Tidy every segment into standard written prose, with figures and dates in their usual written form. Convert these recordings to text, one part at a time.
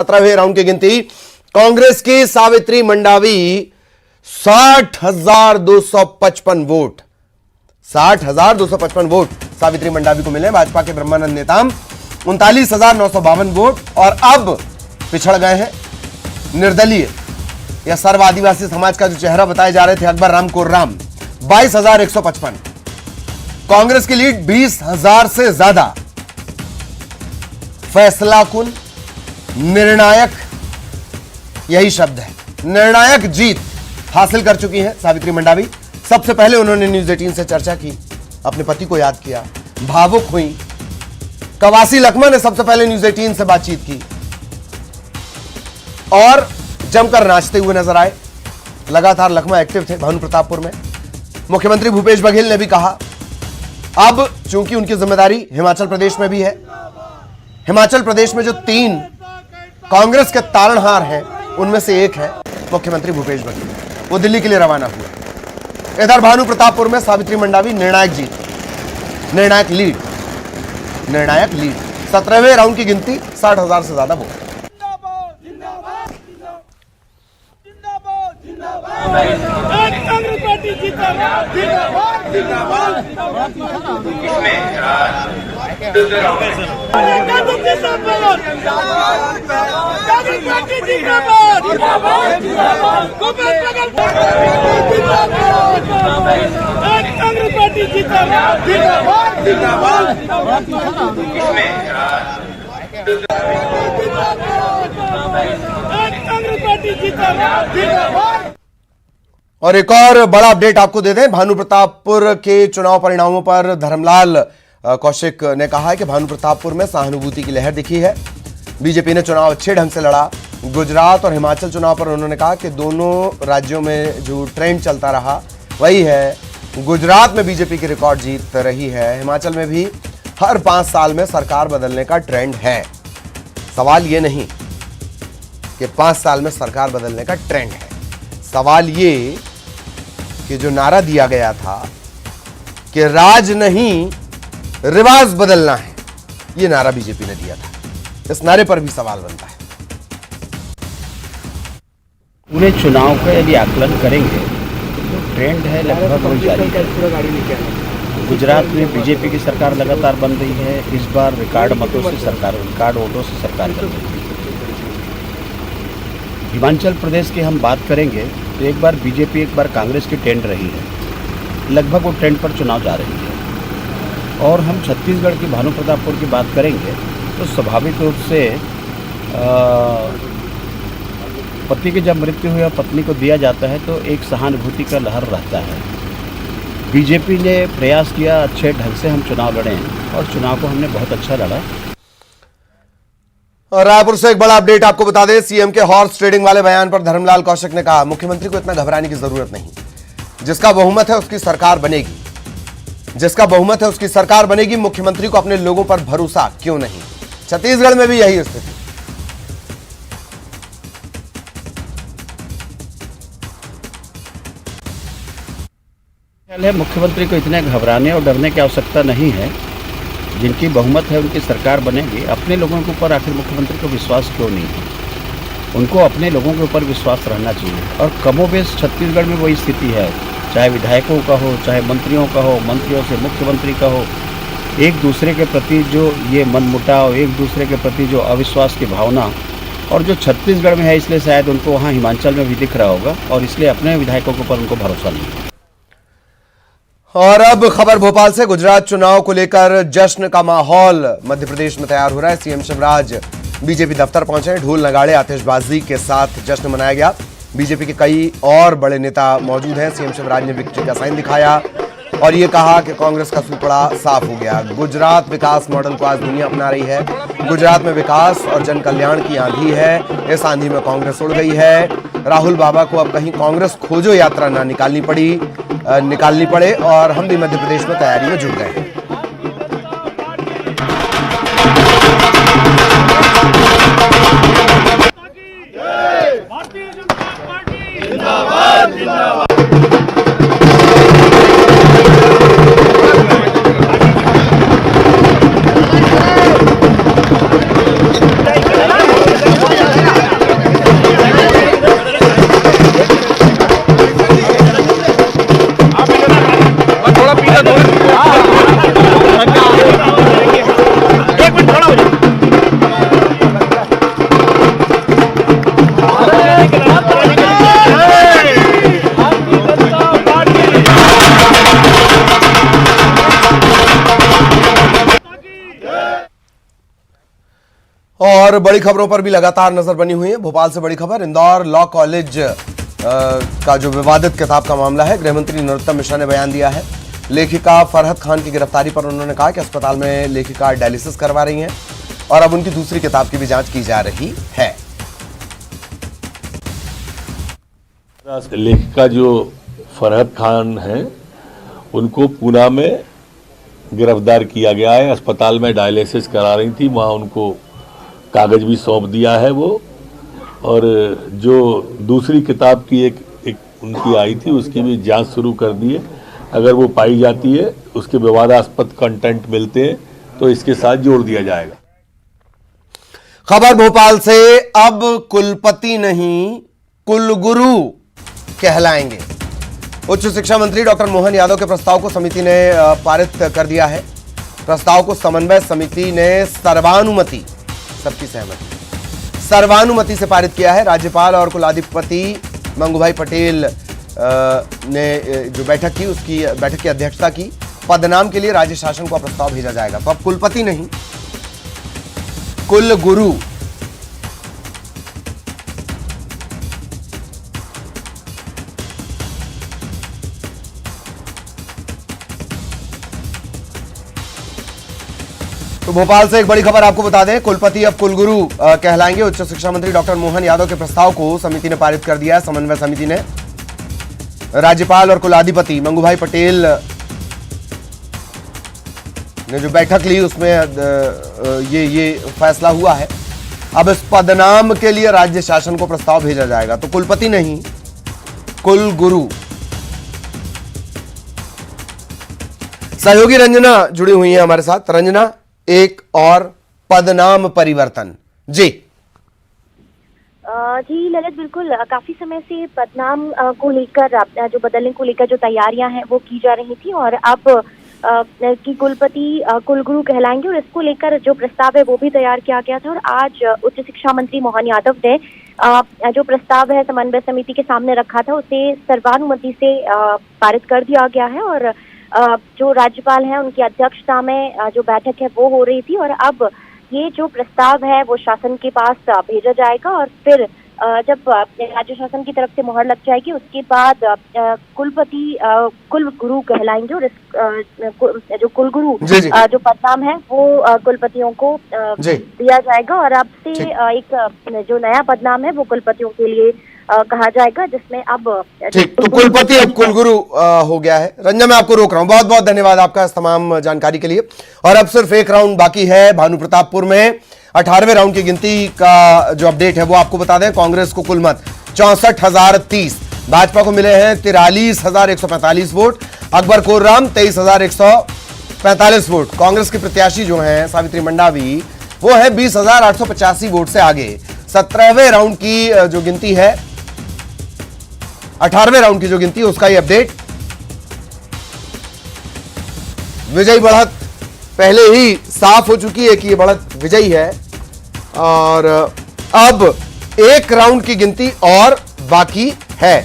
17वें round की गिनती। कांग्रेस की सावित्री मंडावी 60,255 वोट, 60,255 वोट सावित्री मंडावी को मिले। भाजपा के ब्रह्मानंद नेताम 39,952 वोट और अब पिछड़ गए हैं निर्दलीय या सर्व आदिवासी समाज का जो चेहरा बताए जा रहे थे अकबर राम कोर्राम 22,155। कांग्रेस की लीड 20,000 से ज्यादा। फैसलाकुन, निर्णायक, यही शब्द है, निर्णायक जीत हासिल कर चुकी है सावित्री मंडावी। सबसे पहले उन्होंने न्यूज 18 से चर्चा की, अपने पति को याद किया, भावुक हुई। कवासी लखमा ने सबसे पहले न्यूज 18 से बातचीत की और जमकर नाचते हुए नजर आए। लगातार लखमा एक्टिव थे भानु प्रतापपुर में। मुख्यमंत्री भूपेश बघेल ने भी कहा अब चूंकि उनकी जिम्मेदारी हिमाचल प्रदेश में भी है, हिमाचल प्रदेश में जो 3 कांग्रेस के तारणहार हैं उनमें से एक है मुख्यमंत्री भूपेश बघेल, वो दिल्ली के लिए रवाना हुए। इधर भानु प्रतापपुर में सावित्री मंडावी निर्णायक जीत, निर्णायक लीड, निर्णायक लीड। 17वें राउंड की गिनती 60,000 से ज्यादा वोट। कांग्रेस पार्टी जिंदाबाद जिंदाबाद जिंदाबाद। कांग्रेस पार्टी जिंदाबाद जिंदाबाद जिंदाबाद। कांग्रेस पार्टी जिंदाबाद जिंदाबाद जिंदाबाद। कांग्रेस पार्टी जिंदाबाद जिंदाबाद। और एक और बड़ा अपडेट आपको दे दें, भानु प्रतापपुर के चुनाव परिणामों पर धर्मलाल कौशिक ने कहा है कि भानु प्रतापपुर में सहानुभूति की लहर दिखी है। बीजेपी ने चुनाव अच्छे ढंग से लड़ा। गुजरात और हिमाचल चुनाव पर उन्होंने कहा कि दोनों राज्यों में जो ट्रेंड चलता रहा वही है। गुजरात में बीजेपी की रिकॉर्ड जीत रही है, हिमाचल में भी हर 5 साल में सरकार बदलने का ट्रेंड है। सवाल ये नहीं कि 5 साल में सरकार बदलने का ट्रेंड है, सवाल ये कि जो नारा दिया गया था कि राज नहीं रिवाज बदलना है, ये नारा बीजेपी ने दिया था। इस नारे पर भी सवाल बनता है। पूरे चुनाव का यदि आकलन करेंगे तो ट्रेंड है लगभग वही जारी है। गुजरात में बीजेपी की सरकार लगातार बन रही है। इस बार रिकॉर्ड मतों से सरकार, रिकॉर्ड वोटों से सरकार बन रही है। हिमाचल प्रदेश की हम बात करेंगे तो एक बार बीजेपी एक बार कांग्रेस की ट्रेंड रही है, लगभग वो ट्रेंड पर चुनाव जा रही है। और हम छत्तीसगढ़ की भानु प्रतापपुर की बात करेंगे तो स्वाभाविक रूप से पति की जब मृत्यु हुई और पत्नी को दिया जाता है तो एक सहानुभूति का लहर रहता है। बीजेपी ने प्रयास किया अच्छे ढंग से हम चुनाव लड़ें और चुनाव को हमने बहुत अच्छा लड़ा। और रायपुर से एक बड़ा अपडेट आपको बता दें, सीएम के हॉर्स ट्रेडिंग वाले बयान पर धर्मलाल कौशिक ने कहा मुख्यमंत्री को इतना घबराने की जरूरत नहीं, जिसका बहुमत है उसकी सरकार बनेगी, जिसका बहुमत है उसकी सरकार बनेगी। मुख्यमंत्री को अपने लोगों पर भरोसा क्यों नहीं। छत्तीसगढ़ में भी यही स्थिति। मुख्यमंत्री को इतने घबराने और डरने की आवश्यकता नहीं है। जिनकी बहुमत है उनकी सरकार बनेगी। अपने लोगों के ऊपर आखिर मुख्यमंत्री को विश्वास क्यों नहीं है? उनको अपने लोगों के ऊपर विश्वास रहना चाहिए। और कमोबेश छत्तीसगढ़ में वही स्थिति है, चाहे विधायकों का हो, चाहे मंत्रियों का हो, मंत्रियों से मुख्यमंत्री का हो। एक दूसरे के प्रति जो ये मनमुटाव, एक दूसरे के प्रति जो अविश्वास की भावना, और जो छत्तीसगढ़ में है इसलिए शायद उनको वहाँ हिमाचल में भी दिख रहा होगा और इसलिए अपने विधायकों के ऊपर उनको भरोसा नहीं है। और अब खबर भोपाल से, गुजरात चुनाव को लेकर जश्न का माहौल मध्य प्रदेश में तैयार हो रहा है। सीएम शिवराज बीजेपी दफ्तर पहुंचे, ढोल नगाड़े आतिशबाजी के साथ जश्न मनाया गया। बीजेपी के कई और बड़े नेता मौजूद हैं। सीएम शिवराज ने विक्ट्री का साइन दिखाया और ये कहा कि कांग्रेस का सूपड़ा साफ हो गया। गुजरात विकास मॉडल को आज दुनिया अपना रही है। गुजरात में विकास और जन कल्याण की आंधी है, इस आंधी में कांग्रेस उड़ गई है। राहुल बाबा को अब कहीं कांग्रेस खोजो यात्रा ना निकालनी पड़े और हम भी मध्य प्रदेश में तैयारी में जुट गए हैं। भारतीय जनता पार्टी जिंदाबाद जिंदाबाद। और बड़ी खबरों पर भी लगातार नजर बनी हुई है। भोपाल से बड़ी खबर, इंदौर लॉ कॉलेज का जो विवादित किताब का मामला है, गृह मंत्री नरोत्तम मिश्रा ने बयान दिया है। लेखिका फरहत खान की गिरफ्तारी पर उन्होंने कहा कि अस्पताल में लेखिका डायलिसिस करवा रही हैं और अब उनकी दूसरी किताब की भी जांच की जा रही है। लेखिका जो फरहत खान है, उनको पूना में गिरफ्तार किया गया है। अस्पताल में डायलिसिस करा रही थी, वहाँ उनको कागज भी सौंप दिया है वो। और जो दूसरी किताब की एक उनकी आई थी, उसकी भी जांच शुरू कर दी है। अगर वो पाई जाती है, उसके विवादास्पद कंटेंट मिलते हैं तो इसके साथ जोड़ दिया जाएगा। खबर भोपाल से, अब कुलपति नहीं कुलगुरु कहलाएंगे। उच्च शिक्षा मंत्री डॉक्टर मोहन यादव के प्रस्ताव को समिति ने पारित कर दिया है। प्रस्ताव को समन्वय समिति ने सर्वानुमति, सबकी सहमति, सर्वानुमति से पारित किया है। राज्यपाल और कुलाधिपति मंगूभाई पटेल ने जो बैठक की, उसकी बैठक की अध्यक्षता की। पदनाम के लिए राज्य शासन को प्रस्ताव भेजा जाएगा। तो अब कुलपति नहीं कुलगुरु। तो भोपाल से एक बड़ी खबर आपको बता दें, कुलपति अब कुलगुरु कहलाएंगे। उच्च शिक्षा मंत्री डॉक्टर मोहन यादव के प्रस्ताव को समिति ने पारित कर दिया है। समन्वय समिति ने राज्यपाल और कुलाधिपति मंगूभाई पटेल ने जो बैठक ली, उसमें ये फैसला हुआ है। अब इस पदनाम के लिए राज्य शासन को प्रस्ताव भेजा जाएगा। तो कुलपति नहीं कुलगुरु। सहयोगी रंजना जुड़ी हुई है हमारे साथ। रंजना, एक और पदनाम परिवर्तन। जी जी ललित, बिल्कुल काफी समय से पदनाम को लेकर, जो बदलने को लेकर जो तैयारियां हैं वो की जा रही थी, और अब की कुलपति कुलगुरु कहलाएंगे। और इसको लेकर जो प्रस्ताव है वो भी तैयार किया गया था। और आज उच्च शिक्षा मंत्री मोहन यादव ने जो प्रस्ताव है समन्वय समिति के सामने रखा था, उसे सर्वानुमति से पारित कर दिया गया है। और जो राज्यपाल हैं उनकी अध्यक्षता में जो बैठक है वो हो रही थी। और अब ये जो प्रस्ताव है वो शासन के पास भेजा जाएगा, और फिर जब राज्य शासन की तरफ से मुहर लग जाएगी, उसके बाद कुलपति कुलगुरु कहलाएंगे। और इस जो कुलगुरु जो पदनाम है वो कुलपतियों को दिया जाएगा। और अब से एक जो नया पदनाम है वो कुलपतियों के लिए कहा जाएगा, जिसमें अब ठीक, तो कुलपति अब कुलगुरु हो गया है। रंजना, मैं आपको रोक रहा हूं। बहुत बहुत धन्यवाद आपका इस तमाम जानकारी के लिए। और अब सिर्फ एक राउंड बाकी है भानु प्रतापपुर में। 18वें राउंड की गिनती का जो अपडेट है वो आपको बता दें। कांग्रेस को कुल मत 64,030, भाजपा को मिले हैं 43,145 वोट, अकबर कोर्राम 23,145 वोट। कांग्रेस के प्रत्याशी जो हैं सावित्री मंडावी, वो है 20,885 वोट से आगे। 17वें राउंड की जो गिनती है, 18वें राउंड की जो गिनती है, उसका ये अपडेट। विजयी बढ़त पहले ही साफ हो चुकी है कि ये बढ़त विजयी है। और अब एक राउंड की गिनती और बाकी है।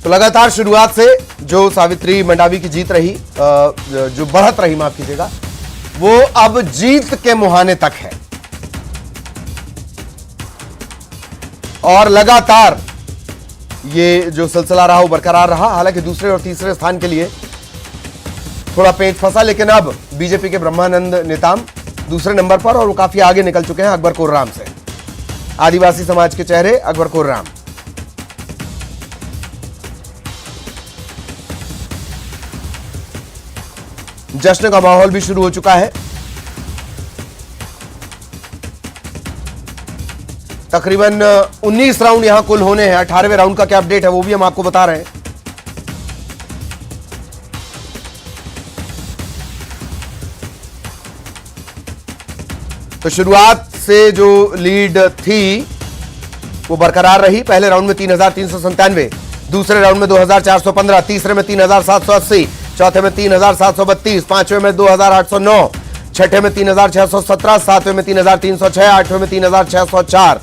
तो लगातार शुरुआत से जो सावित्री मंडावी की जीत रही, जो बढ़त रही, माफ कीजिएगा, वो अब जीत के मुहाने तक है। और लगातार ये जो सिलसिला रहा वो बरकरार रहा। हालांकि दूसरे और तीसरे स्थान के लिए थोड़ा पेच फंसा, लेकिन अब बीजेपी के ब्रह्मानंद नेताम दूसरे नंबर पर, और वो काफी आगे निकल चुके हैं अकबर कोर्राम से। आदिवासी समाज के चेहरे अकबर कोर्राम। जश्न का माहौल भी शुरू हो चुका है। तकरीबन 19 राउंड यहां कुल होने हैं। 18वें राउंड का क्या अपडेट है वो भी हम आपको बता रहे हैं। तो शुरुआत से जो लीड थी वो बरकरार रही। पहले राउंड में 3,397, दूसरे राउंड में 2,415, तीसरे में 3,780, चौथे में 3,732, पांचवें में 2,809, छठे में 3617, सातवें में 3306, आठवें में 3604,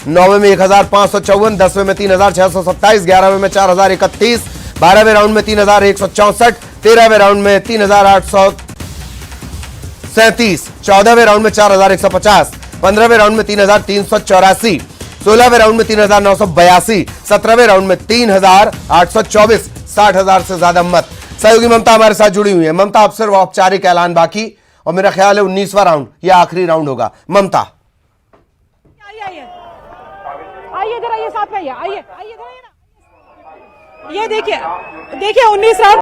नौवें में 1554, 10वें में 3627, 11वें में 4031, 12वें राउंड में 3164, 13वें राउंड में 3837, 14वें राउंड में 4150, 15वें राउंड में 3384, 16वें राउंड में 3982, 17वें राउंड में 3824, 60,000 से ज्यादा मत। सहयोगी ममता हमारे साथ जुड़ी हुई है। ममता, अब सिर्फ औपचारिक ऐलान बाकी और मेरा ख्याल है 19वां राउंड या आखिरी राउंड होगा। ममता, आइए इधर आइए, साथ में आइए, आइए इधर आइए ना। ये देखिए 19 राउंड